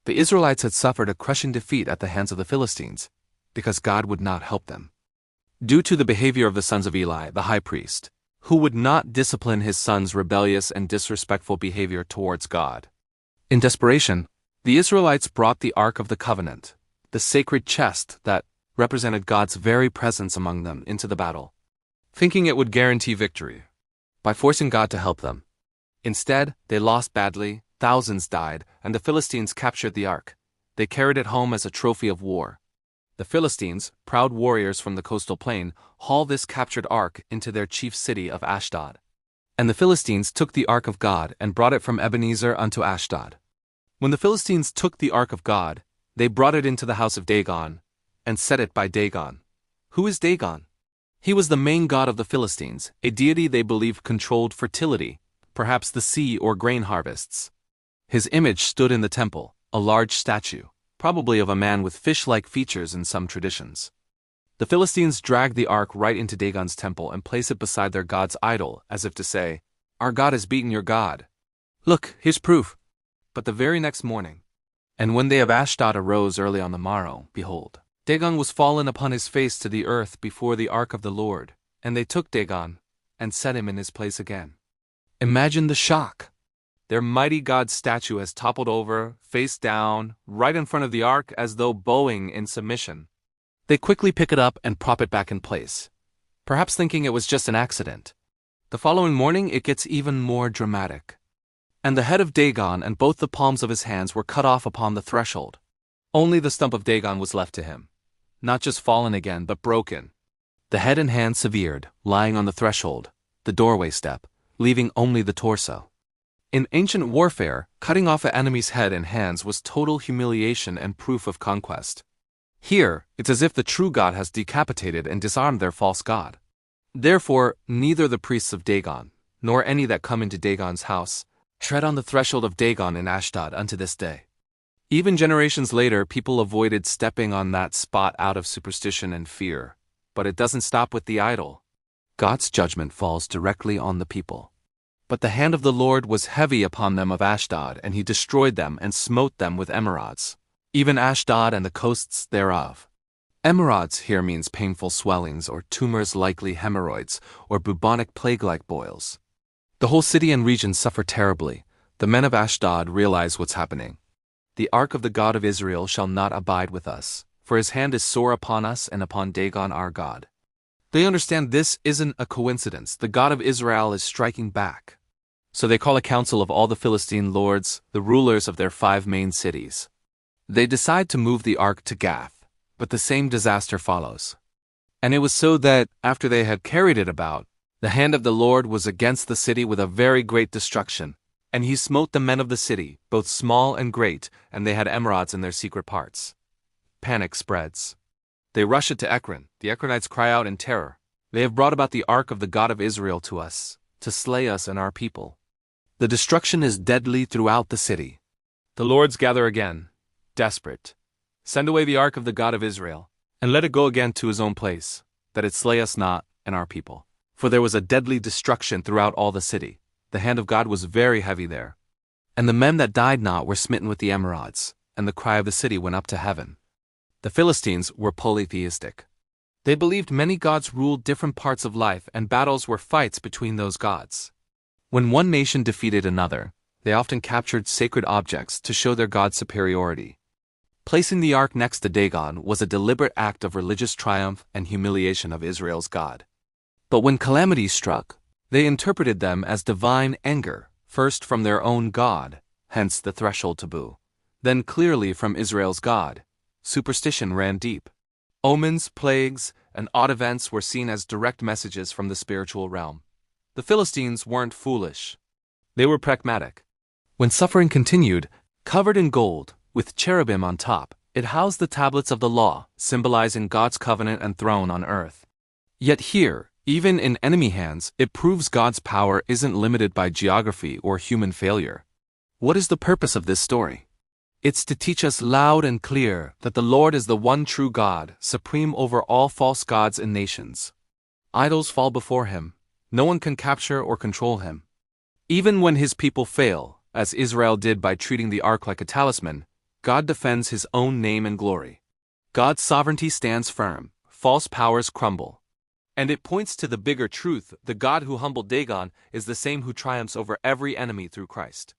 The Israelites had suffered a crushing defeat at the hands of the Philistines, because God would not help them. Due to the behavior of the sons of Eli, the high priest, who would not discipline his sons' rebellious and disrespectful behavior towards God. In desperation, the Israelites brought the Ark of the Covenant, the sacred chest that represented God's very presence among them, into the battle, thinking it would guarantee victory by forcing God to help them. Instead, they lost badly, thousands died, and the Philistines captured the Ark. They carried it home as a trophy of war. The Philistines, proud warriors from the coastal plain, hauled this captured Ark into their chief city of Ashdod. And the Philistines took the Ark of God and brought it from Ebenezer unto Ashdod. When the Philistines took the Ark of God, they brought it into the house of Dagon, and set it by Dagon. Who is Dagon? He was the main god of the Philistines, a deity they believed controlled fertility, perhaps the sea or grain harvests. His image stood in the temple, a large statue, probably of a man with fish-like features in some traditions. The Philistines dragged the ark right into Dagon's temple and placed it beside their god's idol, as if to say, "Our God has beaten your God. Look, here's proof." But the very next morning, and when they of Ashdod arose early on the morrow, behold, Dagon was fallen upon his face to the earth before the ark of the Lord, and they took Dagon and set him in his place again. Imagine the shock. Their mighty god's statue has toppled over, face down, right in front of the ark as though bowing in submission. They quickly pick it up and prop it back in place, perhaps thinking it was just an accident. The following morning it gets even more dramatic. And the head of Dagon and both the palms of his hands were cut off upon the threshold. Only the stump of Dagon was left to him, not just fallen again, but broken. The head and hands severed, lying on the threshold, the doorway step, leaving only the torso. In ancient warfare, cutting off an enemy's head and hands was total humiliation and proof of conquest. Here, it's as if the true God has decapitated and disarmed their false god. Therefore, neither the priests of Dagon, nor any that come into Dagon's house, tread on the threshold of Dagon in Ashdod unto this day. Even generations later, people avoided stepping on that spot out of superstition and fear. But it doesn't stop with the idol. God's judgment falls directly on the people. But the hand of the Lord was heavy upon them of Ashdod, and he destroyed them and smote them with emerods, even Ashdod and the coasts thereof. Emerods here means painful swellings or tumors, likely hemorrhoids, or bubonic plague-like boils. The whole city and region suffer terribly. The men of Ashdod realize what's happening. The ark of the God of Israel shall not abide with us, for his hand is sore upon us and upon Dagon our God. They understand this isn't a coincidence. The God of Israel is striking back. So they call a council of all the Philistine lords, the rulers of their 5 main cities. They decide to move the ark to Gath, but the same disaster follows. And it was so that, after they had carried it about, the hand of the Lord was against the city with a very great destruction, and he smote the men of the city, both small and great, and they had emerods in their secret parts. Panic spreads. They rush it to Ekron. The Ekronites cry out in terror. They have brought about the ark of the God of Israel to us, to slay us and our people. The destruction is deadly throughout the city. The lords gather again, desperate. Send away the ark of the God of Israel, and let it go again to his own place, that it slay us not and our people. For there was a deadly destruction throughout all the city. The hand of God was very heavy there. And the men that died not were smitten with the emerods, and the cry of the city went up to heaven. The Philistines were polytheistic. They believed many gods ruled different parts of life, and battles were fights between those gods. When one nation defeated another, they often captured sacred objects to show their god's superiority. Placing the ark next to Dagon was a deliberate act of religious triumph and humiliation of Israel's God. But when calamity struck, they interpreted them as divine anger, first from their own God, hence the threshold taboo, then clearly from Israel's God. Superstition ran deep. Omens, plagues, and odd events were seen as direct messages from the spiritual realm. The Philistines weren't foolish. They were pragmatic. When suffering continued, covered in gold, with cherubim on top, it housed the tablets of the law, symbolizing God's covenant and throne on earth. Yet here, even in enemy hands, it proves God's power isn't limited by geography or human failure. What is the purpose of this story? It's to teach us loud and clear that the Lord is the one true God, supreme over all false gods and nations. Idols fall before him. No one can capture or control him. Even when his people fail, as Israel did by treating the ark like a talisman, God defends his own name and glory. God's sovereignty stands firm, false powers crumble. And it points to the bigger truth: the God who humbled Dagon is the same who triumphs over every enemy through Christ.